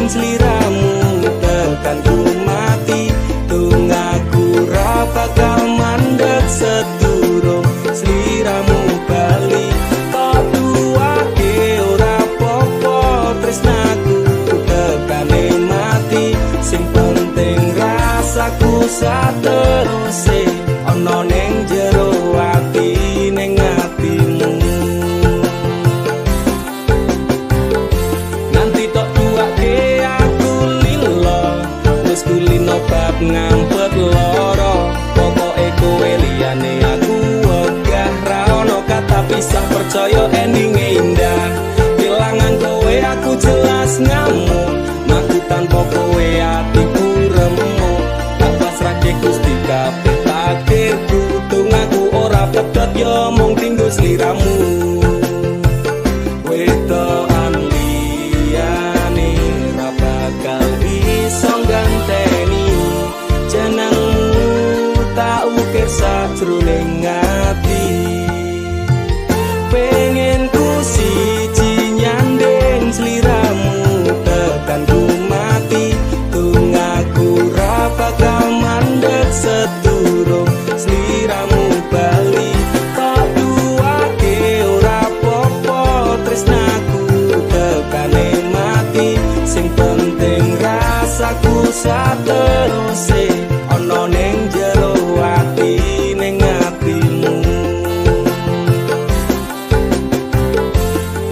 sliramu tekan ku mati tunggaku ra bakal mandeg sedurung sliramu bali kok duwake ora popo tresnaku tekane mati sing penting rasaku sateruse ana ning jero ati ning atimu nanti tok duwake aku lilo wis kulino bab ngampet loro pokoke kowe liyane aku wegah ra ono kata pisah percaya endinge indah kelangan kowe aku jelas ngamuk maku tanpa kowe atiku remuk tak pasrahke Gusti kabeh takdirku tunggaku ora pedhot yo mung tinggo sliramu wedokan liyane ra bakal iso ganteni jenengmu tak ukir sajroning ati pengen ku siji nyanding sliramu tekan ku mati tunggaku ra bakal mandeg sedurung sliramu bali kok duwake ora popo tresnaku tekane mati sing penting rasaku sateruse ana ning jero ati ning atimu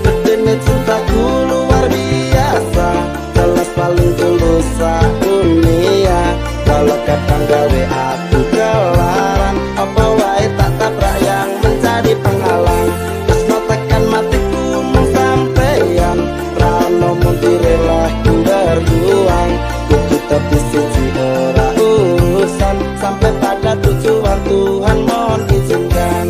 Betene cintaku luar biasa jelas paling tulus dunia kalau kadang gawe aku kelaran apa wae tak tabrak yang menjadi penghalang terus no tekan matiku mung sampeyan rano muntirelah ku berjuang kudu tapi siji ora urusan sampai pada tujuan Tuhan mohon izinkan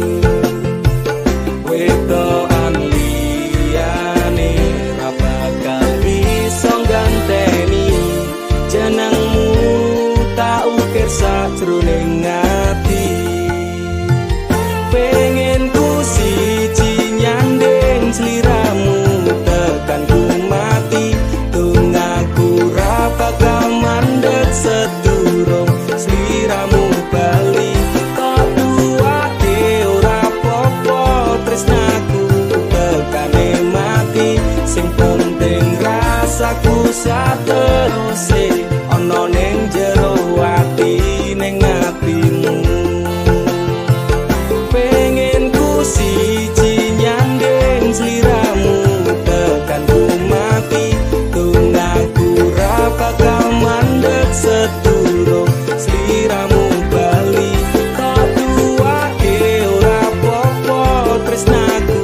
wedokan liyane ra bakal iso ganteni jenengmu tak ukir sajroning ati pengen ku siji nyanding sliramu tekan ku mati tunggaku ra bakal mandeg sedurung sliramu bali kok duwake ora popo tresnaku tekane mati sing penting rasaku sateruse ana ning jero ati ning atimu pengen ku siji nyanding sliramu tekan ku mati tunggaku ra bakal mandeg sedurung sliramu bali kok duwake ora popo tresnaku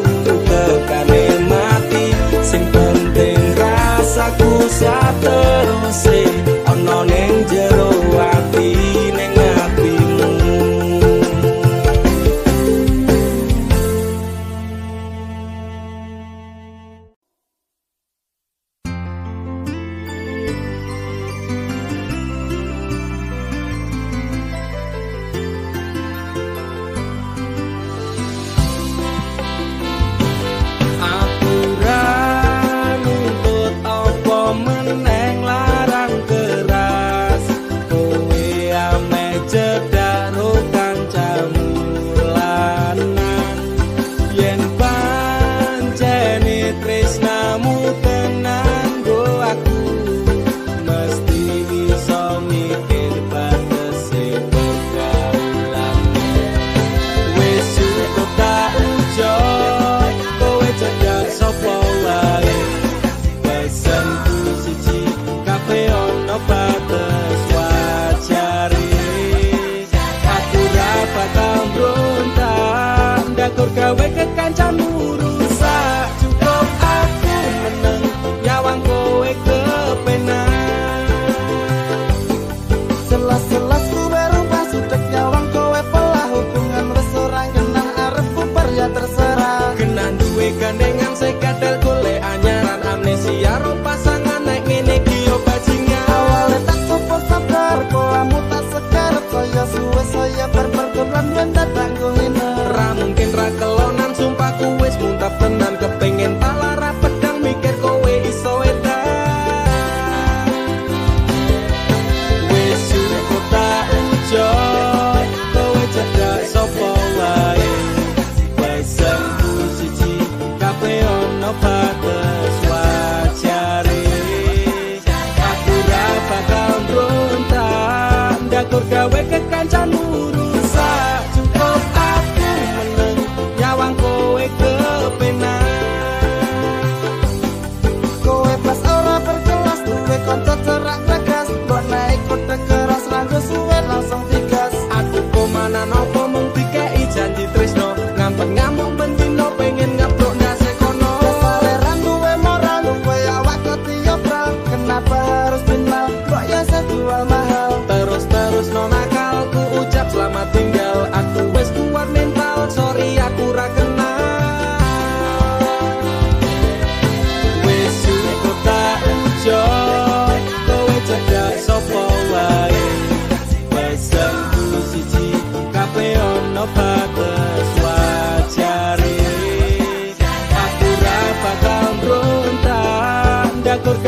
tekane mati sing penting rasaku sateruse ana ning jero ati ning atimu aturan nuntut apa meneng larang keras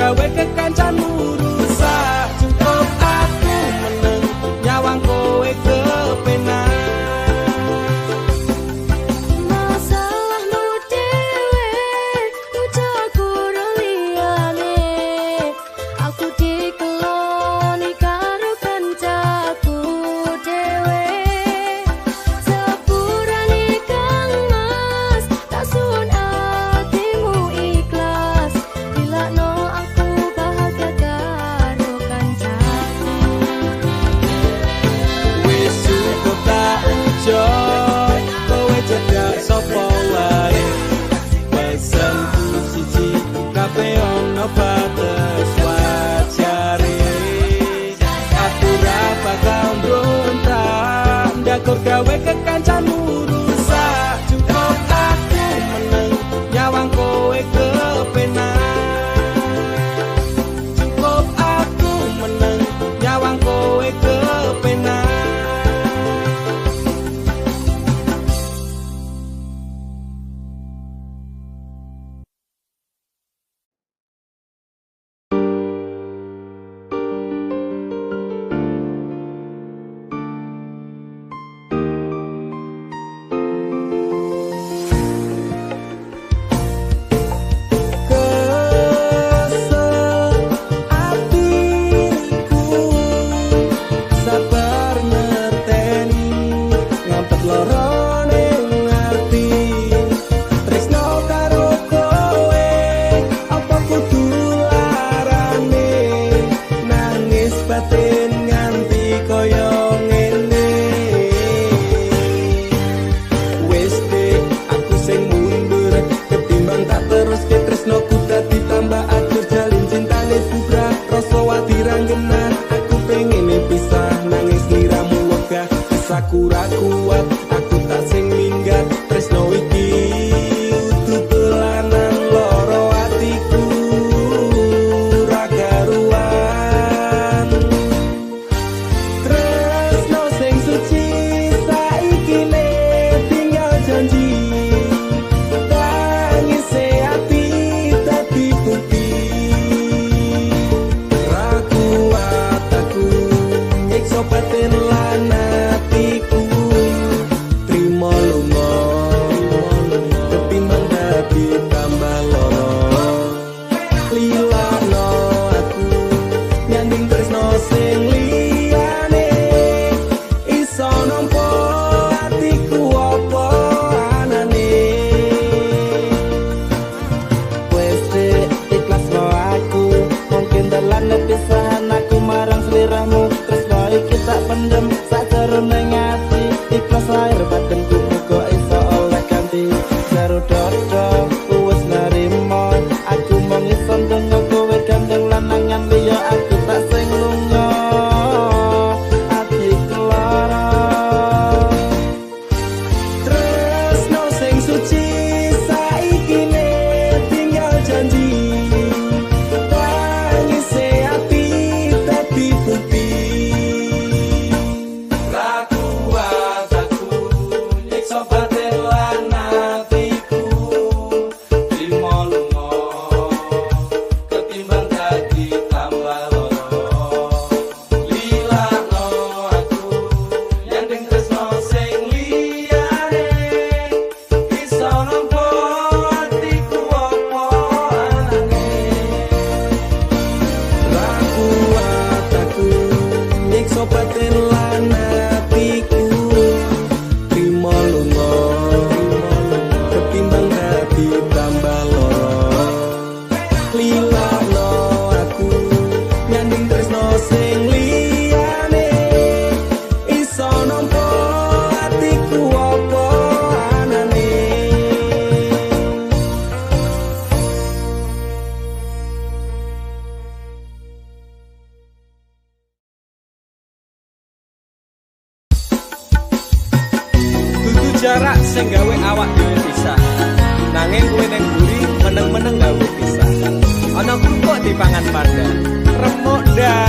gawe kekancanmu rusak. Cukup aku meneng nyawang kowe kepenak. Masalahmu dewe ucaku liyane. Aku dikeloni karo kancaku dewe. Sepurane kang mas tak sun atimu ikhlas. Dilakno aku bahagia karo kancaku. Wis cukup tak ujo kowe cedak sapa wae. Pesenku siji kabeh ono batas wajare. Aku ra bakal mbrontak ndakur gawe kekancanmu rusak. Cukup aku meneng nyawang kowe kepenak. Cukup aku meneng nyawang kowe kepenak. Sabar ngerteni ngampet lorone ngerti. Tresno karo kowe apa kudu larane. Nangis batin nganti koyo ngene. Wis dek aku sing mundur ketimbang tak teruske tresnoku dadi tambah atur jalin cintane bubra. Rasa wati ranggena aku pengen pisah nangis liramu wegah. Aku ra kuat aku tak sing minggat. Tresno iki utuh dolanan loro atiku ra karuan. Tresno sing suci saiki ne tinggal janji. Tangise ati dadi bukti. Ra kuat aku nyiksa batin lan atiku. Trimo lunga ketimbang dadi tambah loro. Lilano aku nyanding tresno sing liyane. Iso nampa atiku apa anane. Wes dek ikhlasno aku mungkin dalan pisahan aku marang sliramu. Tresno iki tak pendem sakjerone ati. Ikhlas lahir batinku muga iso oleh ganti. Jaro dodo wis narimo aku mung iso ndonga kowe gandeng lanangan liya. Aku tak sing lunga atiku lara. Tresno sing suci saiki ne tinggal janji. Tangise ati dadi bukti. Ra kuat aku nyiksa batin lan atiku. Trimo lunga ketimbang dadi tambah loro. Lilakno aku nyanding tresno sing liyane. Iso nampa atiku apa anane. Ra kuat aku nyiksa batin lan atiku. Trimo lunga ketimbang dadi tambah loro. Lilakno aku nyanding tresno sing liyane. Iso nampa atiku apa anane. Dudu jarak sing gawe awak dhewe pisah. Nanging kowe ning mburi meneng-meneng gawe pisah. Ana krupuk dipangan panda. Remuk dah.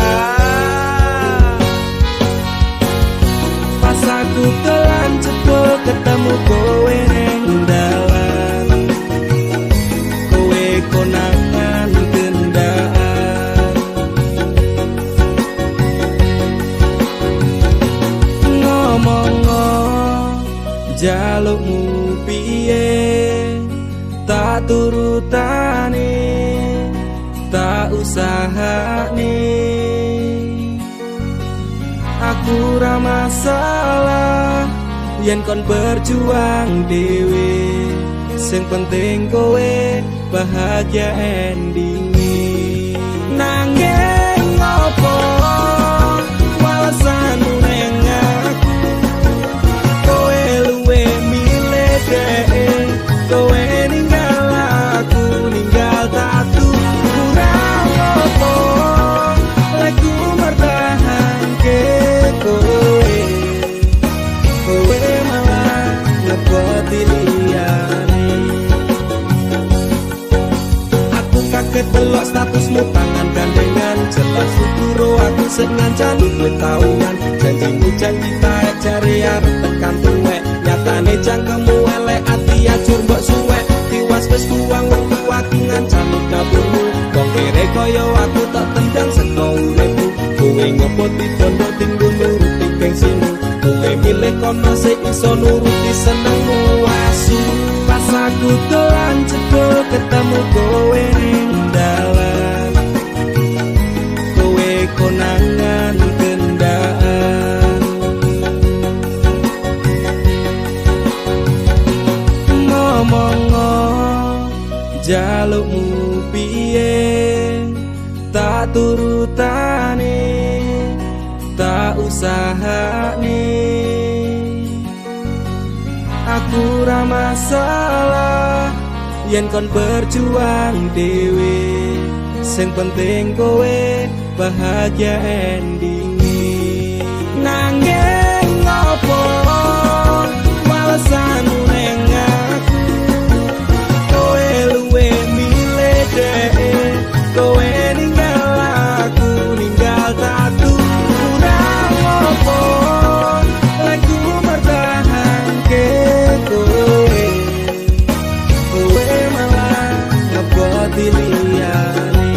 Pas aku kelan cebol ketemu kowe ning dalan. Kowe konangan kendaan. turutane, tak usahane. Aku ra masalah yen kon berjuang dhewe, sing penting kowe bahagia endinge. Nanging ngopo alasanmu neng aku, kowe luwe milih dhek, kowe ninggal aku ninggal tatu. Kurang ngopo aku mertahanke kowe, kowe malah ngepoti liyane. Aku kaget delok statusmu tangan gandengan, jelas uturo aku sing ngancani kowe tahunan. Janjimu janji taek jare arep tekan tuwek, nyatane cangkemmu elek ati ajur mbok suwek. Tiwas wis buang wektu aku ngancani dapurmu, wong kere kaya aku tak tendang saka uripmu. Kowe ngopo dibondo tinggo nuruti gengsimu, kowe milih kono sing iso nuruti senengmu. Asu pas aku dolan jebul ketemu kowe ning dalan, kowe konangan kendaan. Ngomong-ngo jalukmu piye, tak turutane, tak usahane. Aku ra masalah yen kon berjuang dhewe, sing penting kowe bahagia endinge. Nanging ngopo alasanmu neng aku, kowe luwe milih dhek, kowe ninggal aku ninggal tatu. Kurang ngopo aku mertahanke kowe, kowe malah ngeboti liyane.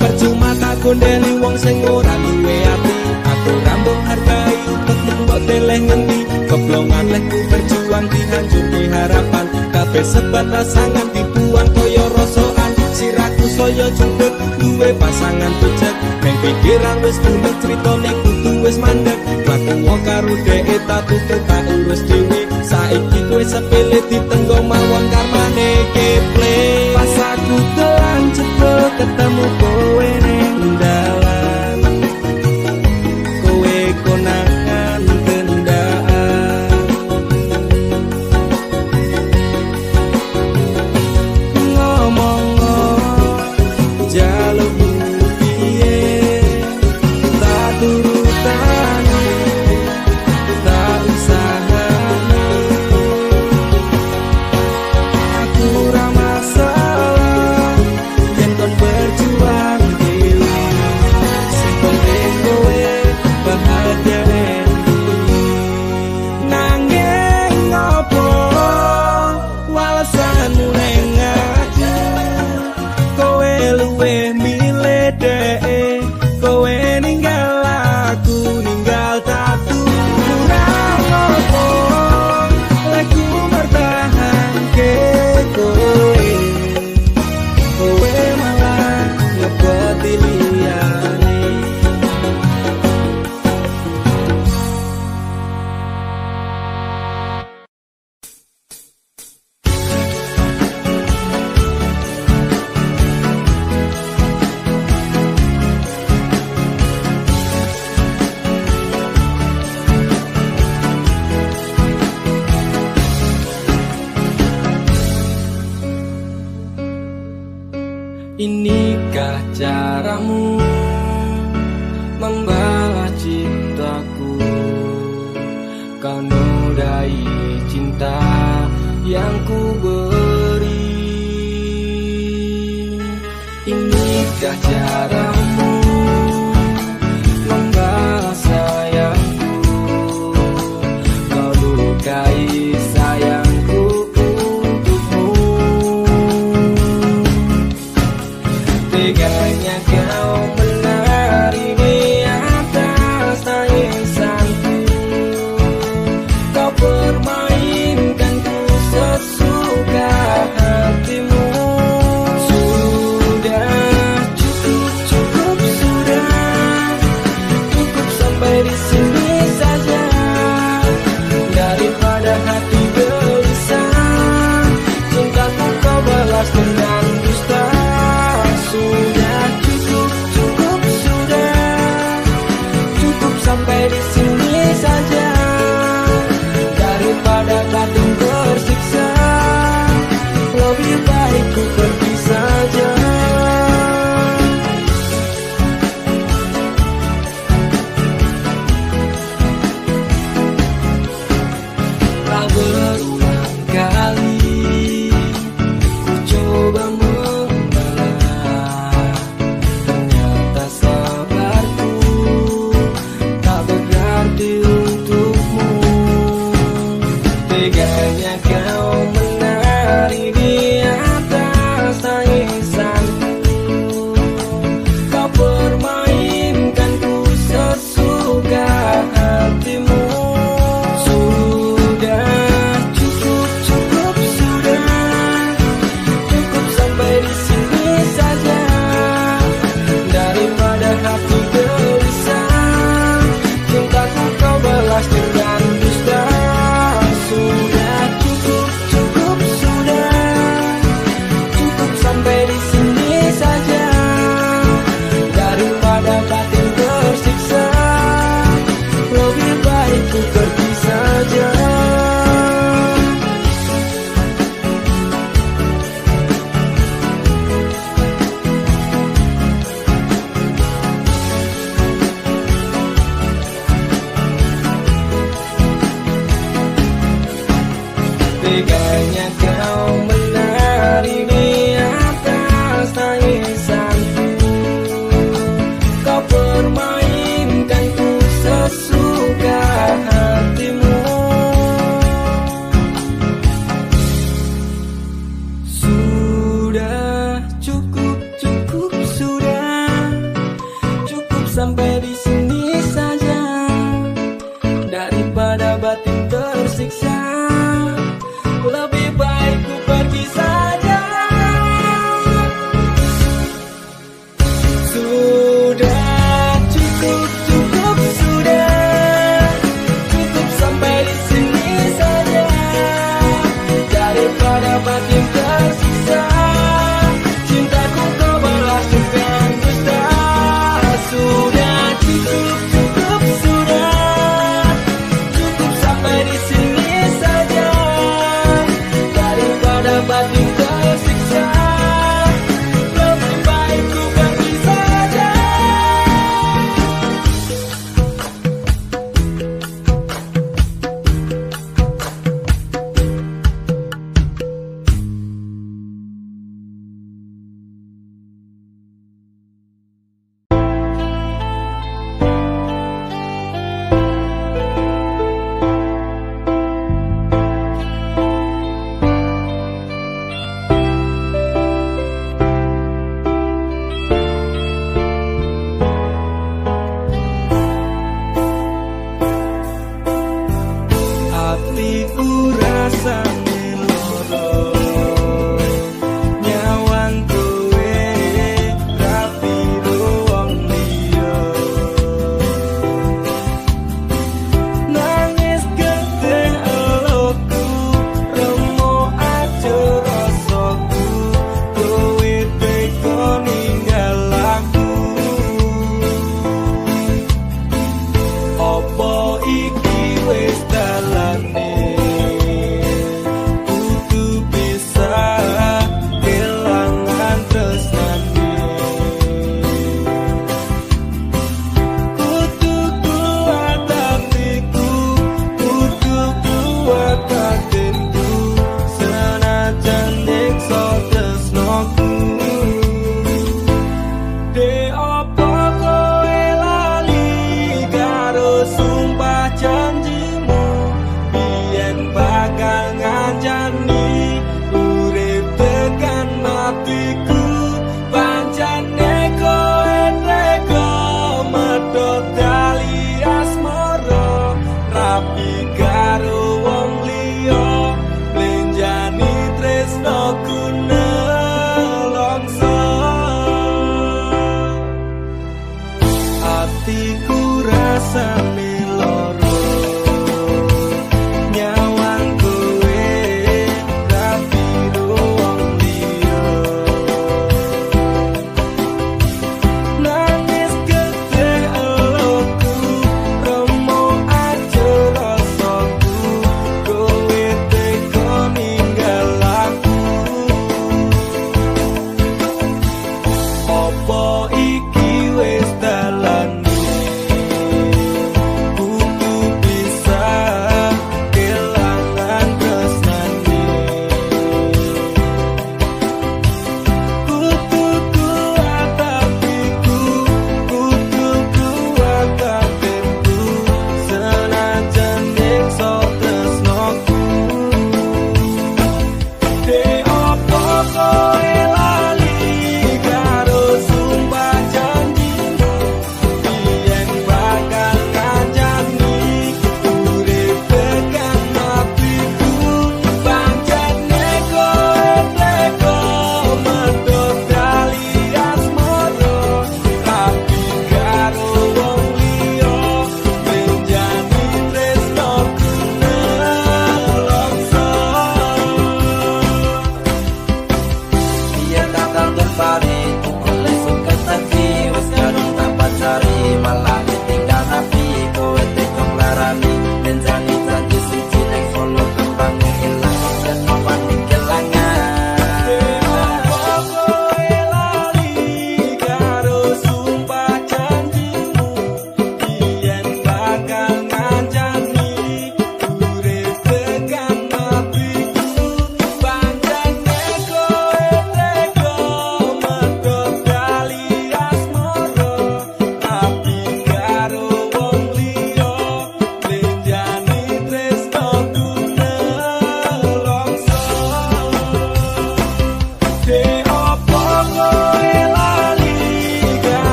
Percuma tak gondeli wong sing ora duwe ati, aku ra mbok hargai upetmu mbok deleh ngendi. Keblongan lekku berjuang dihancurke harapan, kabeh sebatas sangan dibuang kaya rosokan. Siraku saya junduk duwe pasangan becek, neng pikiran wis bulet critane kudu wis mandek. Laku wong karo dhek tak tutup tak urus dhewe, saiki kowe sepele ditenggo mawon karmane keple. Pas aku dolan jebul ketemu kowe ning dalan, kowe konangan kendaan. Ngomong-ngo jalukmu piye, tak turutane, tak usahane. Aku ra masalah yen kon berjuang dhewe, sing penting kowe bahagia endinge. Nanging ngopo alasanmu neng aku, kowe luwe milih dhek, kowe ninggal aku ninggal tatu. Kurang ngopo aku mertahanke kowe, kowe malah ngepoti liyane. Inikah caramu membalas cintaku, kau nodai cinta yang ku beri. Inikah caramu membalas sayangku, kau lukai sayangku untukmu. Teganya kau menari di atas tangisanku, kau permainkanku sesuai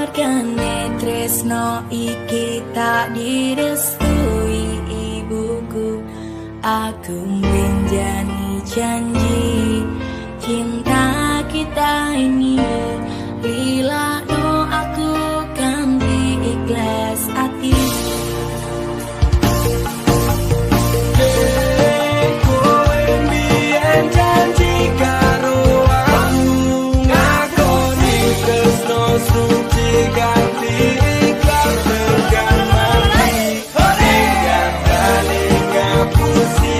Margane tresno iki tak direstui ibuku. Aku menjani janji cinta kita ini, lila no aku ganti ikhlas hati. Kowe mbiyen janji karo aku, ngakoni tresno suci ganti ikhlas tekan mati. Hingga kali ngapusi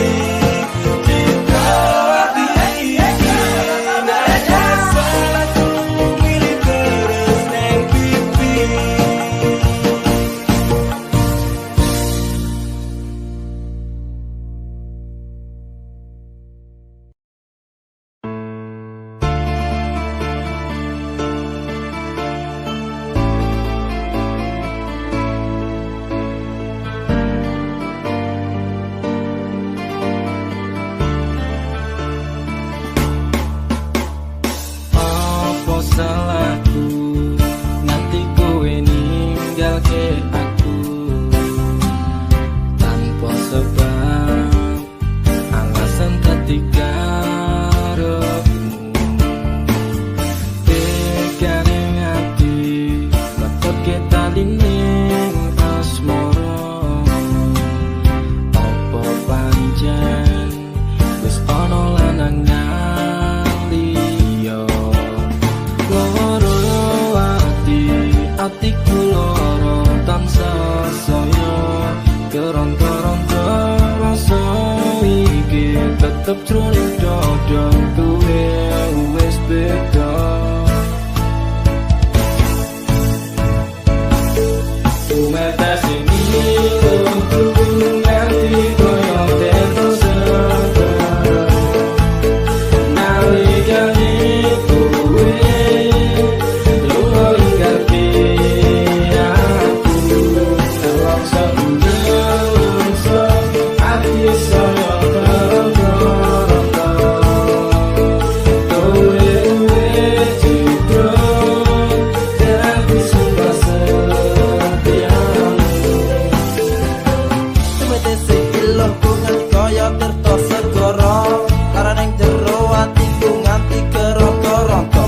cinta hati iki, nada salahku milih terus neng pipi. Apa salahku nganti kowe ninggalke aku tanpa sebab, alasan dadi karemu. Tekane ngati letoke talining asmara, apa pancen wis ana lanangan liya. Loro atiku loro tansah saya, keronto-ronto rasa iki tetep jroning dada kowe wis beda. Sumetes ini untukku nganti koyo terus nalikane kowe lunga ingkati aku, terlaksa unsa ati saya keronto-ronto. Kowe citra dadi sumpah setiamu. Sumetese ilahku nganti kaya tirta segara, kareneng jero atiku nganti keronto-ronto.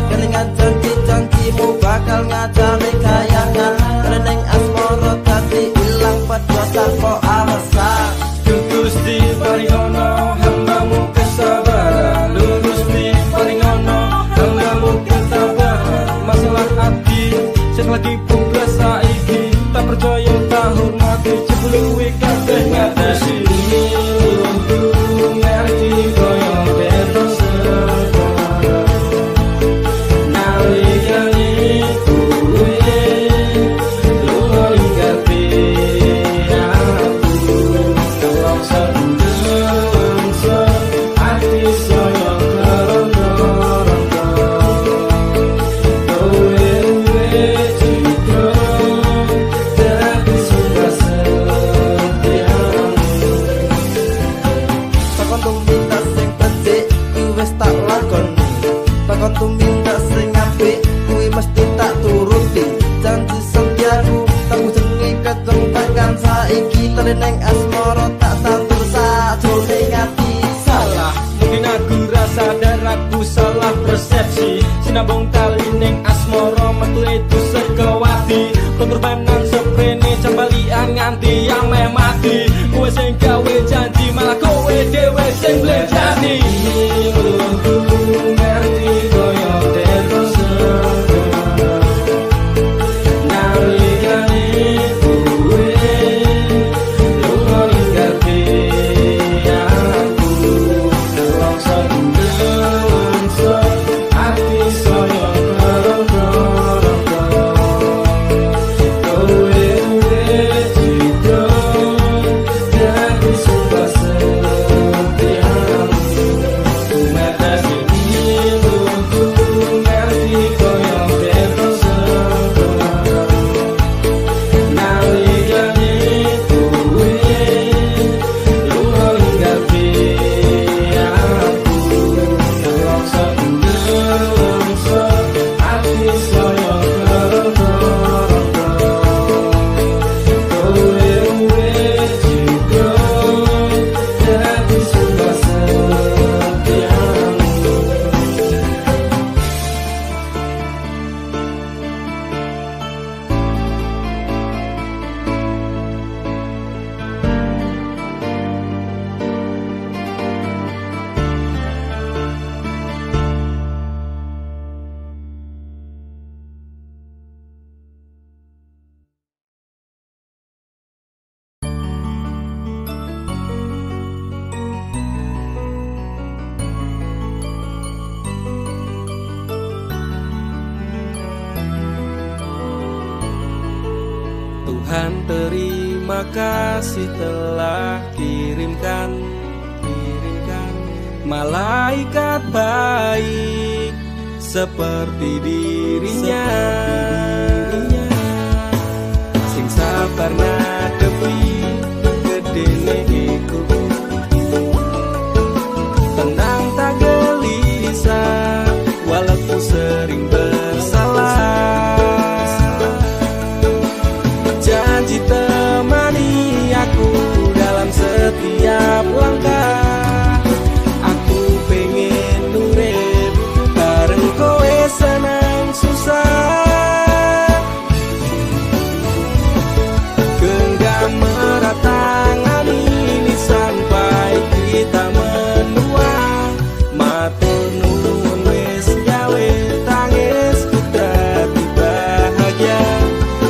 Kelingan janji-janjimu bakal ngajari kayangan, kareneng asmara dadi ilang padha tanpa alasan. Gusti paringono hambamu kesabaran, Gusti paringono hambamu ketabahan. Masalah hati sing lagi bugas saiki, tak percaya tak hormati jebluwe kabeh ngatesi. Untukku ngerti koyo terus nalikane kowe lunga ingkati aku, terlaksa unsa ati saya keronto-ronto. Kowe citra dadi sumpah setiamu. Takon tuminta sing becik kuwi wis tak lakoni, takon tuminta sing apik kuwi mesti tak turuti. Janji setiaku tak jenenge keteng tekan saiki, teleneng asmara tak tantur sajroning ati. Salah, mungkin aku rasa dan aku salah persepsi. Sinabung tali ning asmara metu itu sekewati, pengorbanan seprene cembalian nganti yang meh mati. Kowe sing gawe janji malah kowe dhewe sing blenjani. Untukku ngerti koyo terus nalikane kowe lunga ingkati aku, terlaksa unsa ati saya keronto-ronto. Tuhan terima kasih telah kirimkan malaikat baik seperti dirinya, sing sabar ngadepi gedene iku, tenang tak gelisah walaupun sering bersalah. Janji temani aku dalam setiap langkah, aku pengen urip bareng kowe senang susah. Genggam erat tangan ini sampai kita menua, matur nuwun wis gawe tangisku dadi bahagia.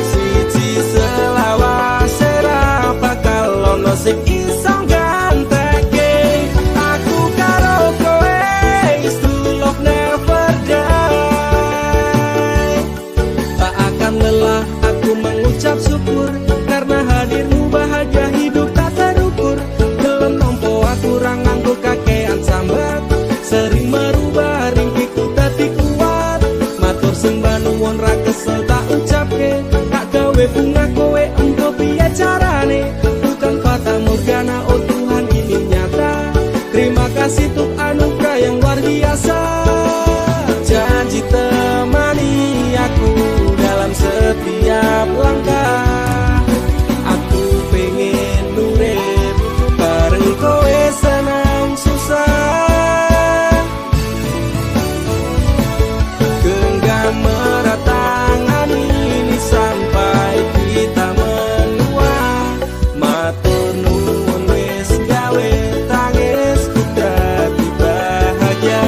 Siji selawase ra bakal ono sing iso ganteke aku karo kowe, is true love never die. Tak akan lelah aku mengucap syukur karena hadirmu bahagia hidup tak terukur. Gelem nompo aku ra nganggo kakean sambat, sering merubah ringkiku dadi kuat. Matur sembah nuwun ra kesel tak ucapke, tak gawe bunga kowe engko piye carane. Bukan fata morgana, oh Tuhan ini nyata. Terima kasih untuk anugerah yang luar biasa. Janji temani aku dalam setiap langkah, aku pengen urip bareng kowe senang susah. Genggam erat tangan ini sampai kita menua, matur nuwun wis gawe tangisku dadi bahagia.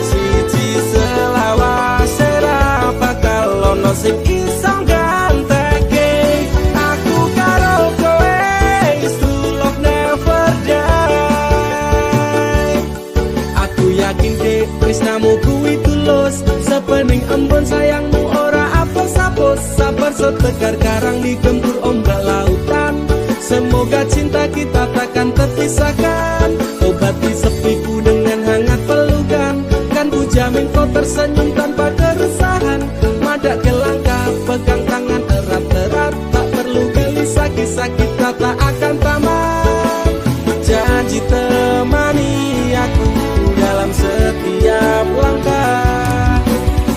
Siji selawase ra bakal ono sing iso ganteke aku karo kowe, is true love never die. Aku yakin dek tresnamu kuwi tulus, sepening embun sayangmu ora apus-apus. Sabar setegar karang digempur ombak lautan, semoga cinta kita takkan terpisahkan. Obati sepiku dengan hangat pelukan, kan ku jamin kau tersenyum tanpa keresahan. Madak ke langkah, pegang tangan erat-erat, tak perlu gelisah, kisah kita tak akan tamat. Janji temani aku dalam setiap langkah,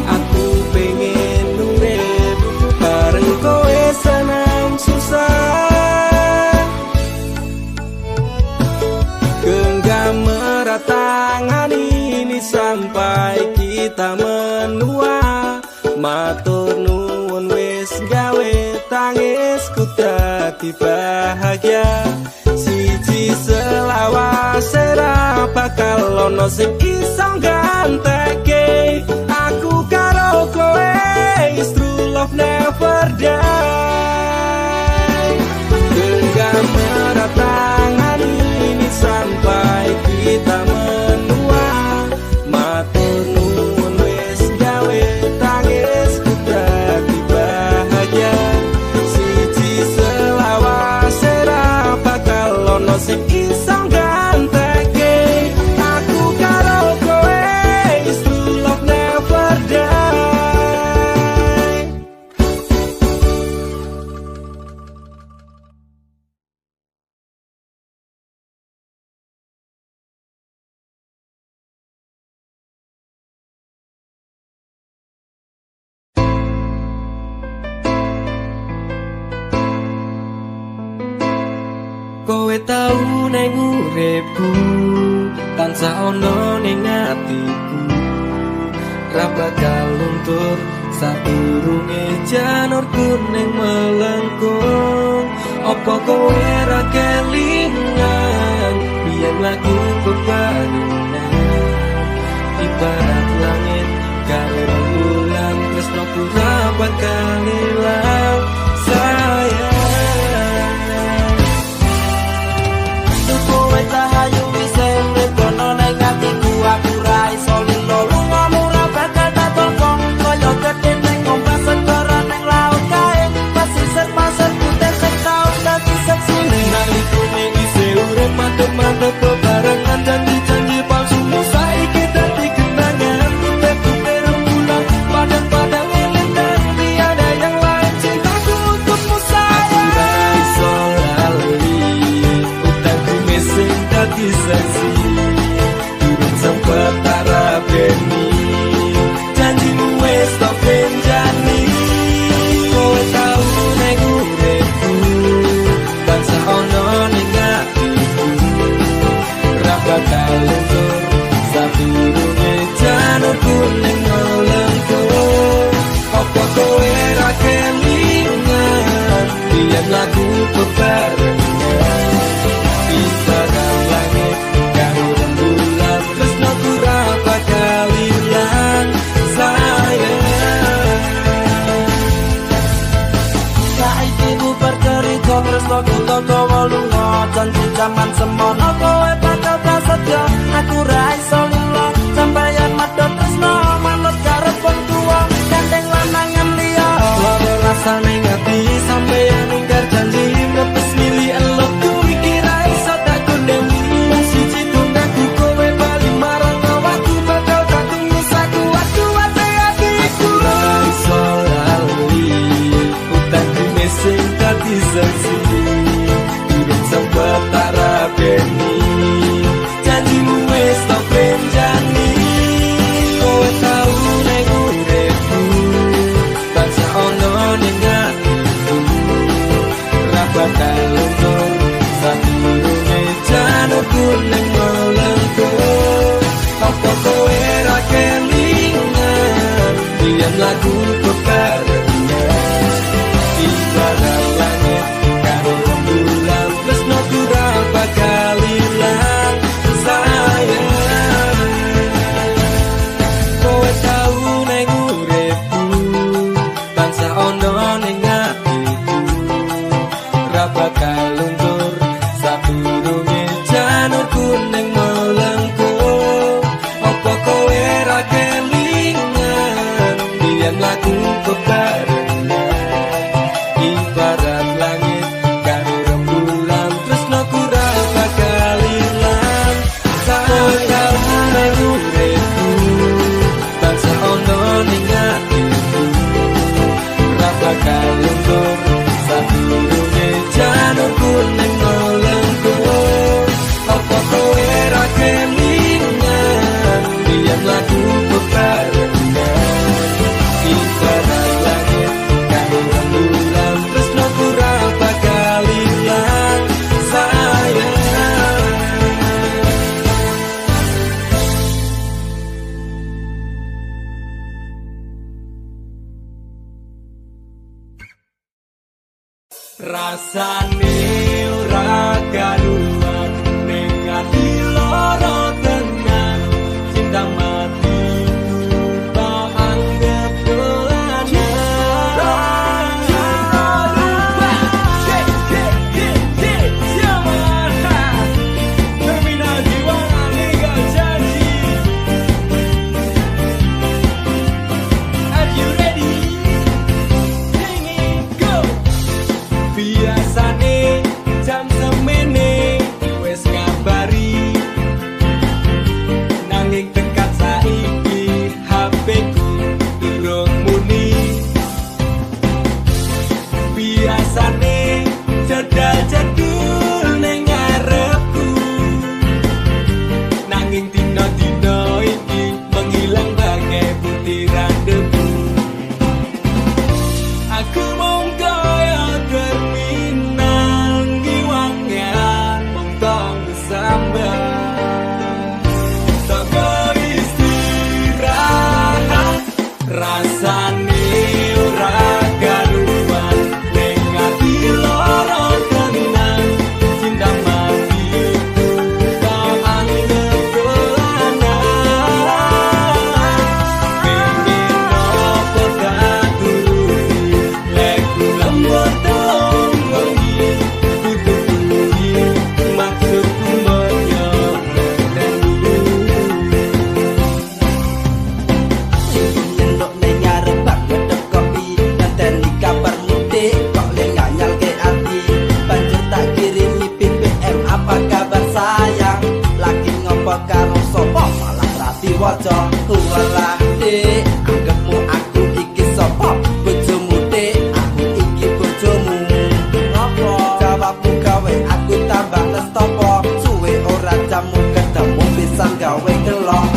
aku pengen urip bareng kowe senang susah. Genggam erat tangan ini sampai kita menua, matur nuwun wis gawe tangisku dadi bahagia. Siji selawase ra bakal ono sing iso ganteke aku karo kowe, is true love never die. Genggam erat tangan ini sampai kita menua, matur nuwun wis gawe tangisku dadi bahagia. Siji selawase ra bakal ono sing iso ganteke aku karo kowe, is true love never die. Kowe tau neng uripku, tansah ono ning atiku, ra bakal luntur sadurunge janur kuning melengkung. Apa kowe ra kelingan biyen lagu bebarengan, ibarat langit karo bulan, tresnoku ra bakal ilang sayang. Kowe tak hayu wis urip kono ning atiku, aku ra iso lilo lungamu ra bakal tak tolong. Kaya gedhe ning ombak segara ning laut kae, pasisir pasir zaman semono kowe bakal prasetyo aku ra iso lilo sampeyan madha tresno manut karep wong tuwa gandeng lanangan liya loro rasane ngati sampeyan ingkar janji ngepes milih elok kuwi kira iso tak gondemi siji tunggaku kowe bali marang awakku bakal tak tunggu saku ati atiku ra iso lali utangku mesing dadi saksi sempat tak rabeni janjimu wis tak benjani kowe tau nek uripku tansah ono ning atiku ra bakal luntur sadurunge janurku ning melengku apa kowe ra kelingan yen lagu kekarena ibarat langit karo rembulan tresno ora bakal ilang sayang kowe tau ning uripku tansah ono ning atiku ra bakal luntur sadurunge janurku ning melengku apa kowe ra kelingan yen lagu kekarena ibarat langit karo rembulan tresno ora bakal ilang sayang ning uripku tansah ono ning atiku ra bakal luntur sadurunge janurku ning melengku apa kowe ra kelingan yen lagu kekarena ibarat langit karo rembulan tresno ora bakal ilang sayang rasane ora karuan ning ati loro tenan cinta mati tak anggap biasane jam semene wis ngabari nanging tekan saiki HP ku durung muni biasane jadul-jadul ning ngarepku nanging dina-dina iki menghilang bagai butiran debu aku mung kaya terminal ngiwangan mung tong sambat tak istirahat rasane ora karuan ning ati loro tenan cinta mati tak anggap dolanan pengen opo tak turuti leku lembut tong wengi kututuhi maksudku menyong dan Nyendok ning ngarep bak ngedep kopi ngenteni kabar mudik kok le nganyal ke ati banjur tak kirimi BBM apa kabar sayang lagi ngopo karo sapa malah rapi waca walah dik anggapmu aku iki sapa bojomu dik aku iki bojomu ngopo jawabmu gawe aku tambah nestopo suwe ora jamu ketemu pisan gawe kelok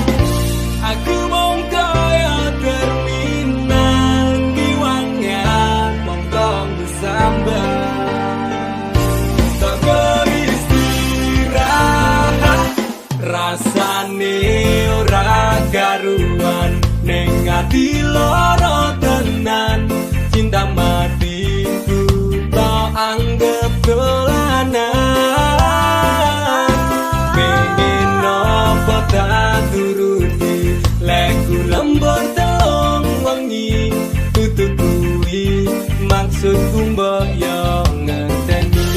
aku mung kaya terminal ngiwangan mung tong sambat tak istirahat rasane ora karuan ning ati loro tenan cinta matiku tak anggap dolanan pengen opo tak turuti leku lembur telung wengi tutupi maksudku mbok yo ngenteni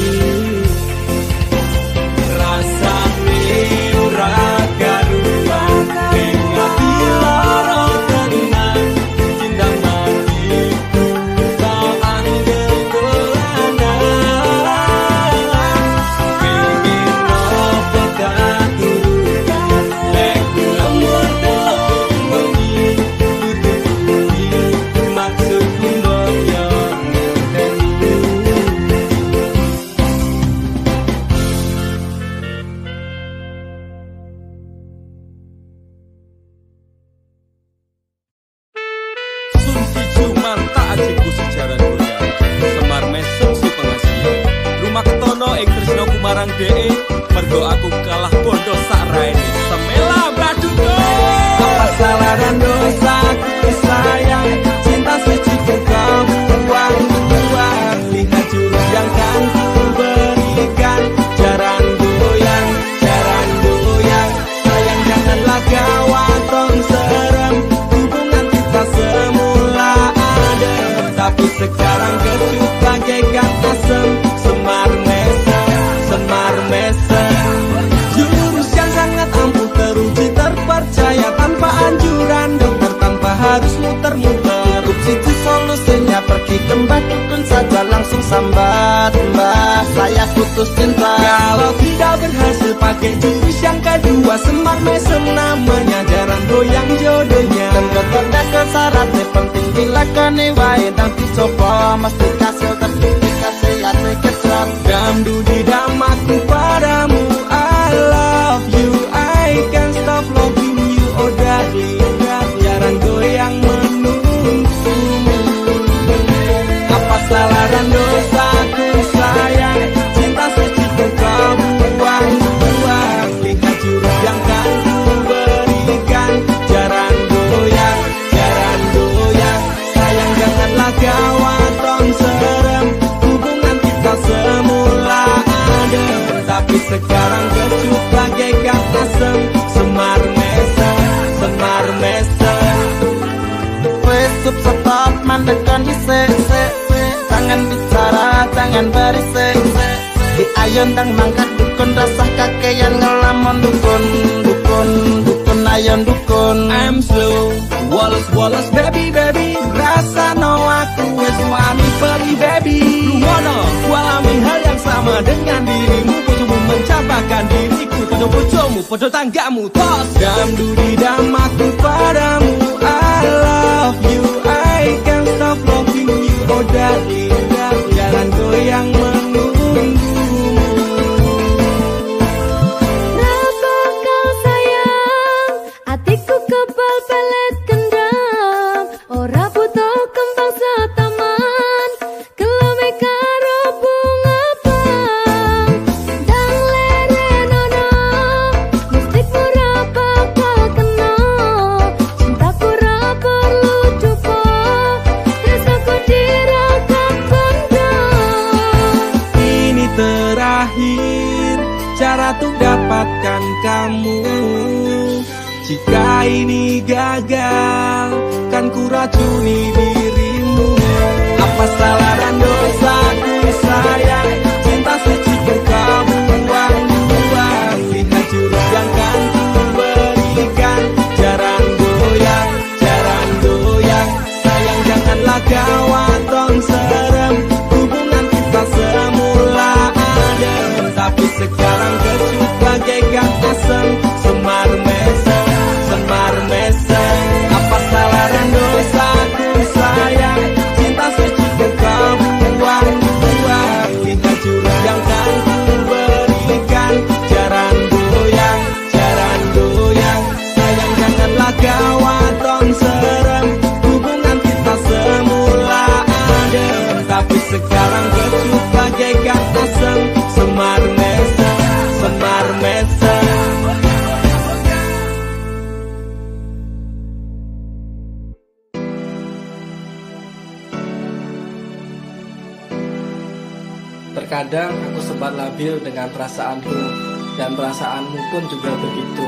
marang DE mergo aku kalah bondo sak raine. Semela braduko. Apa salah dan dosaku sayang, cinta suci kau buang-buang. Lihat jurus yang kan ku berikan, jarang goyang, sayang janganlah gawat tong serem. Hubungan kita semula adem, tapi sekarang kecut bagaikan asem. Semar mesem, jurus yang sangat ampuh teruji terpercaya, tanpa anjuran dokter, tanpa harus muter-muter. Itu solusinya, pergi ke mbah dukun saja, langsung sambat, mbah saya putus cinta. Kalau tidak berhasil pakai jurus yang kedua, semar mesem namanya, jarang goyang jodohnya. Dan dokter syaratnya penting dilakoni wae, dan dicoba mesti kasil terbukti kasih ya kecap. Damdu di damaku padamu, I love you, I can't stop loving you, oh darling, jarang goyang menunggumu. Apa salah dan dosaku sayang, cinta suci kau buang-buang. Lihat jurus yang kan ku berikan, jarang goyang, sayang janganlah gawat tong serem. Hubungan kita semula adem, tapi sekarang kecut bagaikan asem. Semar mesem, wes stop mandekan disek, jangan bicara, jangan berisik. Di ayon dang mangkat dukun, rasah kakean ngelamun dukun ayon dukun. I'm slow, wallace baby, Rasa no aku wes wani peri baby. Rumono, ku alami hal yang sama dengan dirimu. Bojomu mencapakan diriku, podo bojomu, podo tanggamu. Tos Damdu di damaku padamu, I love you, I can't stop loving you, oh darling, jarang goyang menunggumu. Kenapa kau sayang, hatiku kebal pelet kendam. Ora butuh kembang setaman, kelame karo bunga bang. Dang lerenono, mistik ora bakal kena. Cintaku ora perlu cupo, tresnaku diragam kondo. Ini terakhir cara untuk dapatkan kamu. Jika ini gagal, kan ku racuni dirimu. Apa salah dan dosaku sayang, cinta suci kau buang-buang. Lihat jurus yang kan ku berikan, jarang goyang, sayang janganlah gawat tong serem. Hubungan kita semula adem, tapi sekarang kecut bagaikan asem. Semar mesem, apa salah dan dosaku sayang, cinta suci kau buang-buang. Lihat jurus yang kan ku berikan, jarang goyang, sayang janganlah gawat tong serem. Hubungan kita semula adem, tapi sekarang kecut bagaikan asem. Semar mesem. Terkadang aku sempat labil dengan perasaanku, dan perasaanmu pun juga begitu.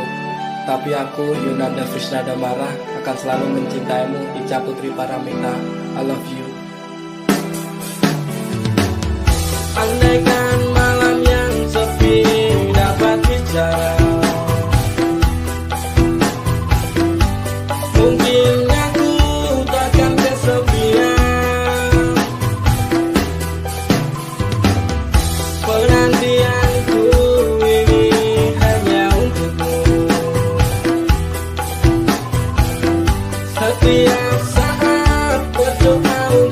Tapi aku, Yunanda Frisnada Marah, akan selalu mencintaimu, Ica Putri Paramita. I love you. Andaikan malam yang sepi dapat bicara, mungkin aku takkan kesepian. Penantianku ini hanya untukmu. Setiap saat berdoa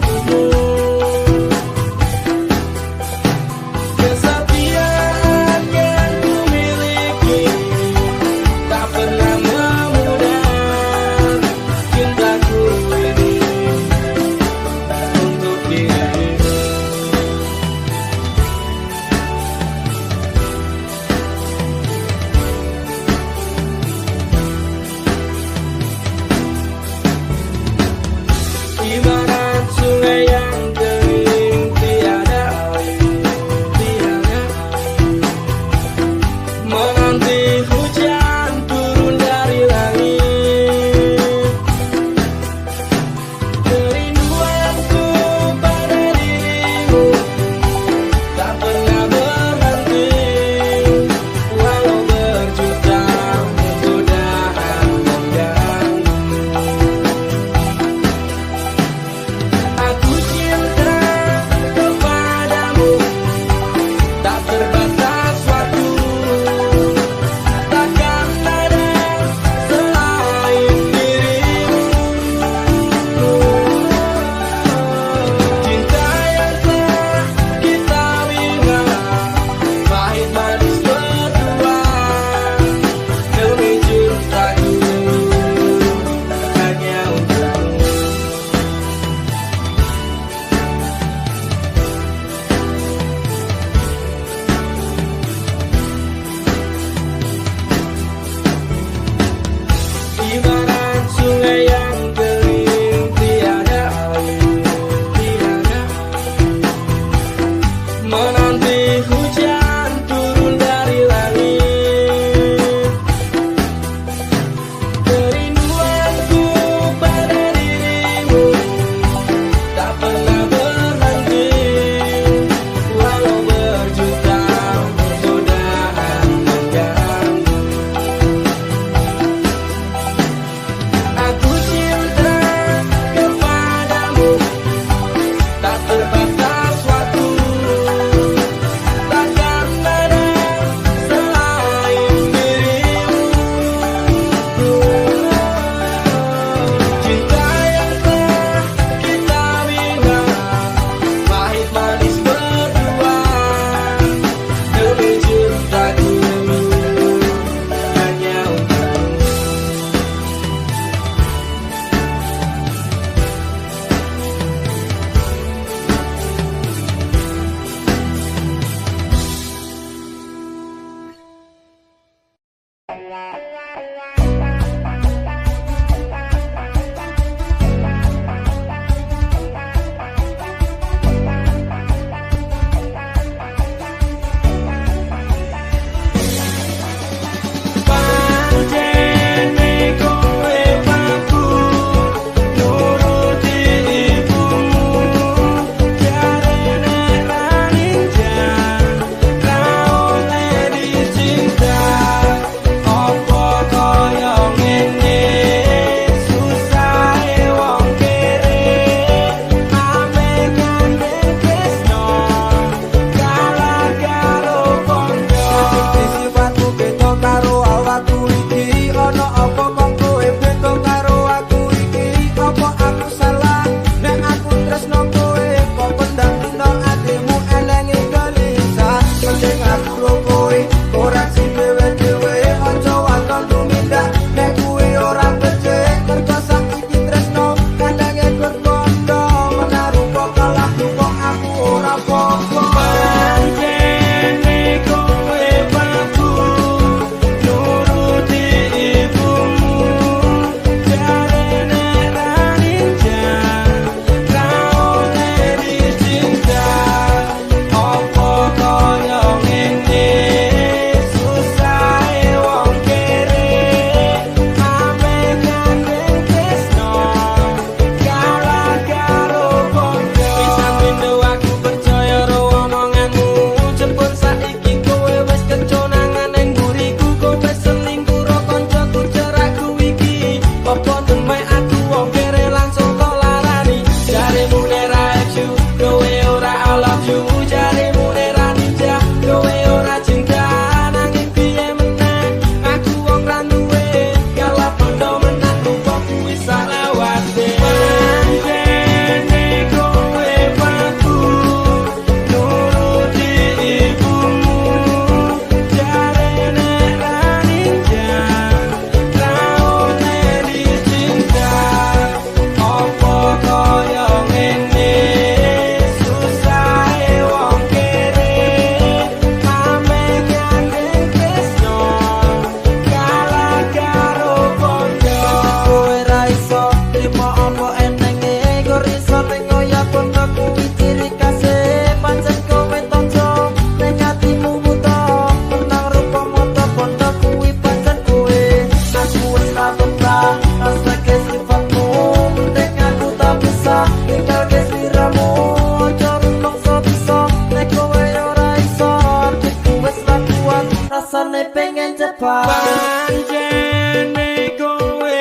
Panjenengan kowe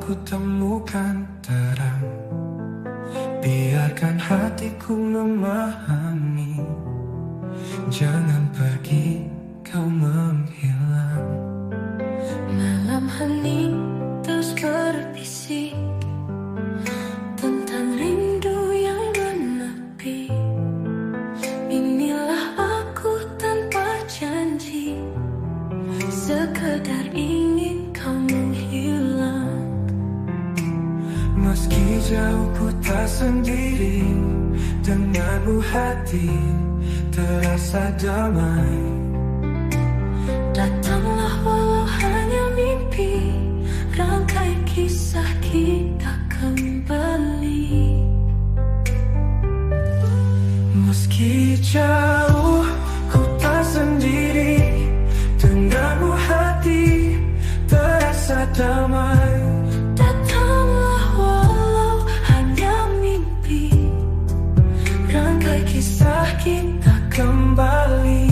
ku temukan terang. Biarkan hatiku memahami. Jangan pergi, kau menghilang. Malam hening terus berbisik tentang rindu yang menepi. Inilah aku tanpa janji, sekedar ingin kau menghilang. Meski jauh ku tak sendiri, denganmu hati terasa damai. Datanglah walau hanya mimpi, rangkai kisah kita kembali. Meski jauh ku tak sendiri, denganmu hati terasa damai. Datanglah walau hanya mimpi, rangkai kisah kita Kembali.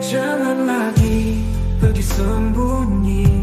Jangan lagi pergi sembunyi,